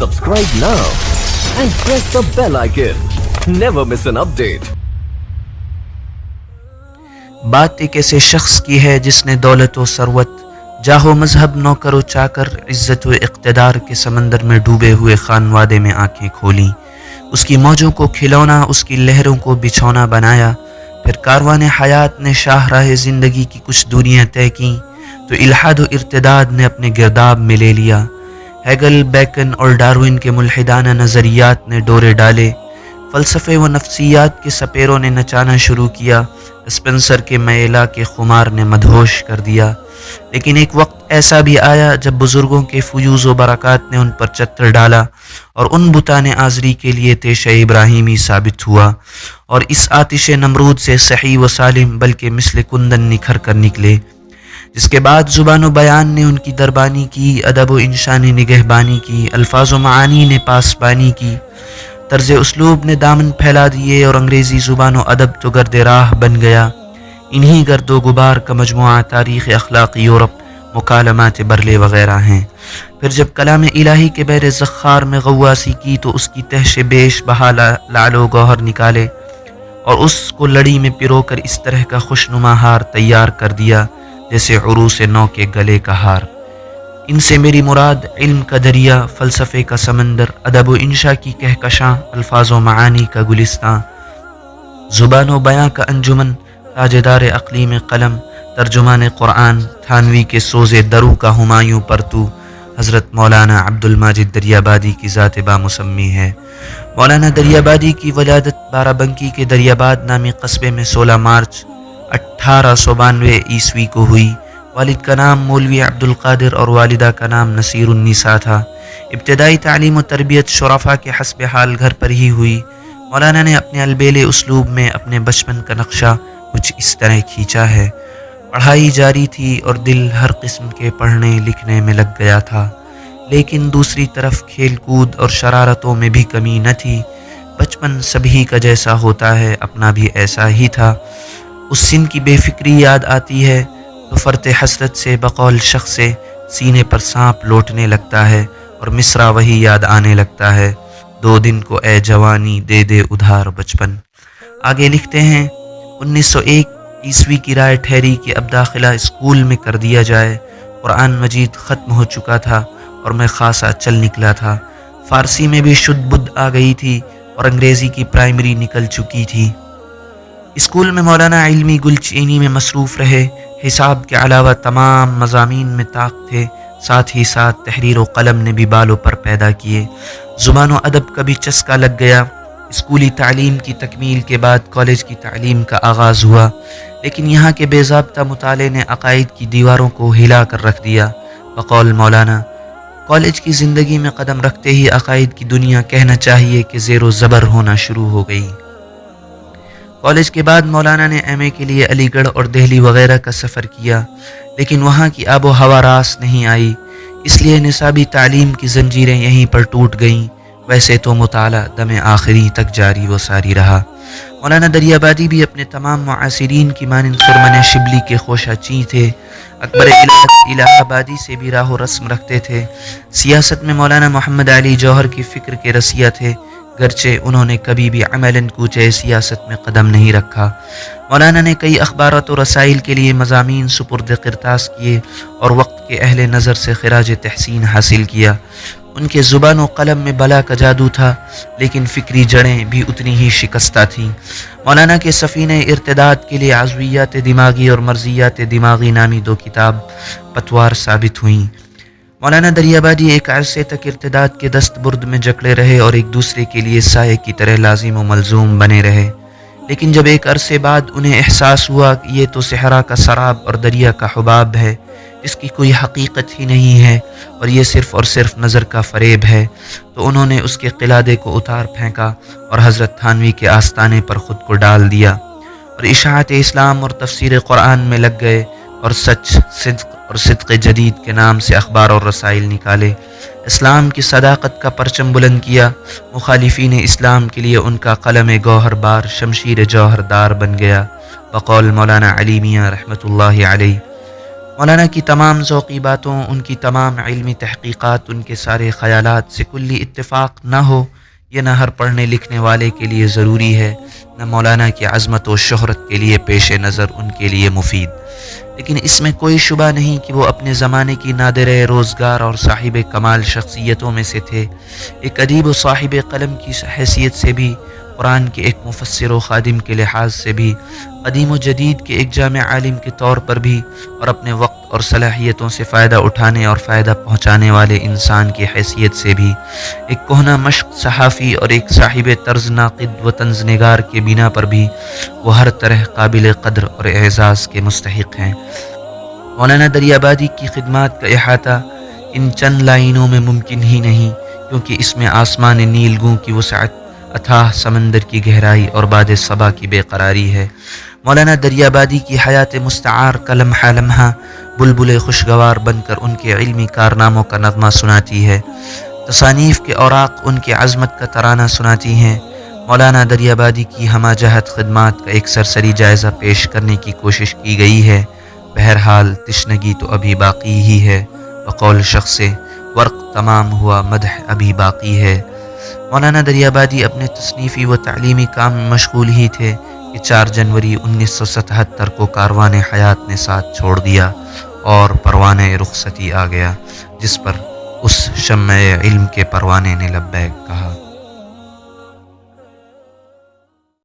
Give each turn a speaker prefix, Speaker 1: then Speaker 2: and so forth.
Speaker 1: Subscribe now and press the bell icon. Never miss an update.
Speaker 2: بات ایک ایسے شخص کی ہے جس نے دولت و ثروت، جاہ و مذہب، نوکر و چاکر، عزت و اقتدار کے سمندر میں ڈوبے ہوئے خانوادے میں آنکھیں کھولیں، اس کی موجوں کو کھلونا، اس کی لہروں کو بچھونا بنایا۔ پھر کاروان حیات نے شاہ راہ زندگی کی کچھ دوریاں طے کیں تو الحاد و ارتداد نے اپنے گرداب میں لے لیا۔ ہیگل، بیکن اور ڈاروین کے ملحدانہ نظریات نے ڈورے ڈالے، فلسفے و نفسیات کے سپیروں نے نچانا شروع کیا، اسپنسر کے میلا کے خمار نے مدہوش کر دیا۔ لیکن ایک وقت ایسا بھی آیا جب بزرگوں کے فیوز و برکات نے ان پر چتر ڈالا اور ان بتان آزری کے لیے تیش ابراہیمی ثابت ہوا، اور اس آتش نمرود سے صحیح و سالم بلکہ مثل کندن نکھر کر نکلے، جس کے بعد زبان و بیان نے ان کی دربانی کی، ادب و انشا نے نگہبانی کی، الفاظ و معانی نے پاسبانی کی، طرز اسلوب نے دامن پھیلا دیے، اور انگریزی زبان و ادب تو گرد راہ بن گیا۔ انہی گرد و غبار کا مجموعہ تاریخ اخلاق یورپ، مکالمات برلے وغیرہ ہیں۔ پھر جب کلام الہی کے بحر زخار میں غواصی کی تو اس کی تہش بیش بہا لعل و گوہر نکالے، اور اس کو لڑی میں پرو کر اس طرح کا خوشنما ہار تیار کر دیا جیسے عروس نو کے گلے کا ہار۔ ان سے میری مراد علم کا دریا، فلسفے کا سمندر، ادب و انشا کی کہکشاں، الفاظ و معانی کا گلستاں، زبان و بیاں کا انجمن، تاجدار اقلیم قلم، ترجمان قرآن، تھانوی کے سوز درو کا ہمایوں پرتو، حضرت مولانا عبد الماجد دریابادی کی ذات بامسمی ہے۔ مولانا دریابادی کی ولادت بارہ بنکی کے دریاباد نامی قصبے میں 16 مارچ 1892 عیسوی کو ہوئی۔ والد کا نام مولوی عبد القادر اور والدہ کا نام نصیر النساء تھا۔ ابتدائی تعلیم و تربیت شرفا کے حسب حال گھر پر ہی ہوئی۔ مولانا نے اپنے البیلے اسلوب میں اپنے بچپن کا نقشہ کچھ اس طرح کھینچا ہے۔ پڑھائی جاری تھی اور دل ہر قسم کے پڑھنے لکھنے میں لگ گیا تھا، لیکن دوسری طرف کھیل کود اور شرارتوں میں بھی کمی نہ تھی۔ بچپن سبھی کا جیسا ہوتا ہے، اپنا بھی ایسا ہی تھا۔ اس سن کی بے فکری یاد آتی ہے تو فرط حسرت سے بقول شخص سے سینے پر سانپ لوٹنے لگتا ہے، اور مصرع وہی یاد آنے لگتا ہے، 2 دن کو اے جوانی دے دے ادھار بچپن۔ آگے لکھتے ہیں 1901 عیسوی کی رائے ٹھہری کہ اب داخلہ اسکول میں کر دیا جائے۔ قرآن مجید ختم ہو چکا تھا اور میں خاصا چل نکلا تھا۔ فارسی میں بھی شد بدھ آ گئی تھی اور انگریزی کی پرائمری نکل چکی تھی۔ اسکول میں مولانا علمی گلچینی میں مصروف رہے، حساب کے علاوہ تمام مضامین میں طاق تھے، ساتھ ہی ساتھ تحریر و قلم نے بھی بالوں پر پیدا کیے۔ زبان و ادب کا بھی چسکا لگ گیا۔ اسکولی تعلیم کی تکمیل کے بعد کالج کی تعلیم کا آغاز ہوا، لیکن یہاں کے بے ضابطہ مطالعے نے عقائد کی دیواروں کو ہلا کر رکھ دیا۔ بقول مولانا، کالج کی زندگی میں قدم رکھتے ہی عقائد کی دنیا کہنا چاہیے کہ زیر و زبر ہونا شروع ہو گئی۔ کالج کے بعد مولانا نے ایم اے کے لیے علی گڑھ اور دہلی وغیرہ کا سفر کیا، لیکن وہاں کی آب و ہوا راس نہیں آئی، اس لیے نصابی تعلیم کی زنجیریں یہیں پر ٹوٹ گئیں۔ ویسے تو مطالعہ دم آخری تک جاری و ساری رہا۔ مولانا دریابادی بھی اپنے تمام معاصرین کی مانند خرمن شبلی کے خوشہ چیں تھے۔ اکبر الہ آبادی سے بھی راہ و رسم رکھتے تھے۔ سیاست میں مولانا محمد علی جوہر کی فکر کے رسیہ تھے، گرچہ انہوں نے کبھی بھی عملاً کوچہ سیاست میں قدم نہیں رکھا۔ مولانا نے کئی اخبارات و رسائل کے لیے مضامین سپرد کرتاس کیے اور وقت کے اہل نظر سے خراج تحسین حاصل کیا۔ ان کے زبان و قلم میں بلا کا جادو تھا، لیکن فکری جڑیں بھی اتنی ہی شکستہ تھیں۔ مولانا کے سفینہ ارتداد کے لیے عضویات دماغی اور مرضیات دماغی نامی 2 کتاب پتوار ثابت ہوئیں۔ مولانا دریابادی ایک عرصے تک ارتداد کے دست برد میں جکڑے رہے اور ایک دوسرے کے لیے سائے کی طرح لازم و ملزوم بنے رہے، لیکن جب ایک عرصے بعد انہیں احساس ہوا کہ یہ تو صحرا کا سراب اور دریا کا حباب ہے، اس کی کوئی حقیقت ہی نہیں ہے اور یہ صرف اور صرف نظر کا فریب ہے، تو انہوں نے اس کے قلادے کو اتار پھینکا اور حضرت تھانوی کے آستانے پر خود کو ڈال دیا، اور اشاعت اسلام اور تفسیر قرآن میں لگ گئے، اور سچ، صدق اور صدق جدید کے نام سے اخبار اور رسائل نکالے، اسلام کی صداقت کا پرچم بلند کیا۔ مخالفین اسلام کے لیے ان کا قلم گوہر بار شمشیر جوہر دار بن گیا، بقول مولانا علی میاں رحمۃ اللہ علیہ۔ مولانا کی تمام ذوقی باتوں، ان کی تمام علمی تحقیقات، ان کے سارے خیالات سے کلی اتفاق نہ ہو، یہ نہ ہر پڑھنے لکھنے والے کے لیے ضروری ہے، نہ مولانا کی عظمت و شہرت کے لیے پیش نظر ان کے لیے مفید، لیکن اس میں کوئی شبہ نہیں کہ وہ اپنے زمانے کی نادر روزگار اور صاحب کمال شخصیتوں میں سے تھے۔ ایک ادیب و صاحب قلم کی حیثیت سے بھی، قرآن کے ایک مفسر و خادم کے لحاظ سے بھی، قدیم و جدید کے ایک جامع عالم کے طور پر بھی، اور اپنے وقت اور صلاحیتوں سے فائدہ اٹھانے اور فائدہ پہنچانے والے انسان کی حیثیت سے بھی، ایک کہنہ مشق صحافی اور ایک صاحب طرز ناقد و طنز نگار کے بنا پر بھی وہ ہر طرح قابل قدر اور اعزاز کے مستحق ہیں۔ مولانا دریابادی کی خدمات کا احاطہ ان چند لائنوں میں ممکن ہی نہیں، کیونکہ اس میں آسمان نیلگوں کی وسعت، اتھاہ سمندر کی گہرائی اور باد صبا کی بے قراری ہے۔ مولانا دریابادی کی حیات مستعار کا لمحہ لمحہ بلبل خوشگوار بن کر ان کے علمی کارناموں کا نغمہ سناتی ہے، تصانیف کے اوراق ان کی عظمت کا ترانہ سناتی ہیں۔ مولانا دریابادی کی ہمہ جہت خدمات کا ایک سرسری جائزہ پیش کرنے کی کوشش کی گئی ہے۔ بہرحال تشنگی تو ابھی باقی ہی ہے، بقول شخص ورق تمام ہوا مدح ابھی باقی ہے۔ مولانا دریابادی اپنے تصنیفی و تعلیمی کام میں مشغول ہی تھے کہ 4 جنوری 1977 کو کاروان حیات نے ساتھ چھوڑ دیا اور پروانہ رخصتی آ گیا، جس پر اس شمع علم کے پروانے نے لبیک کہا۔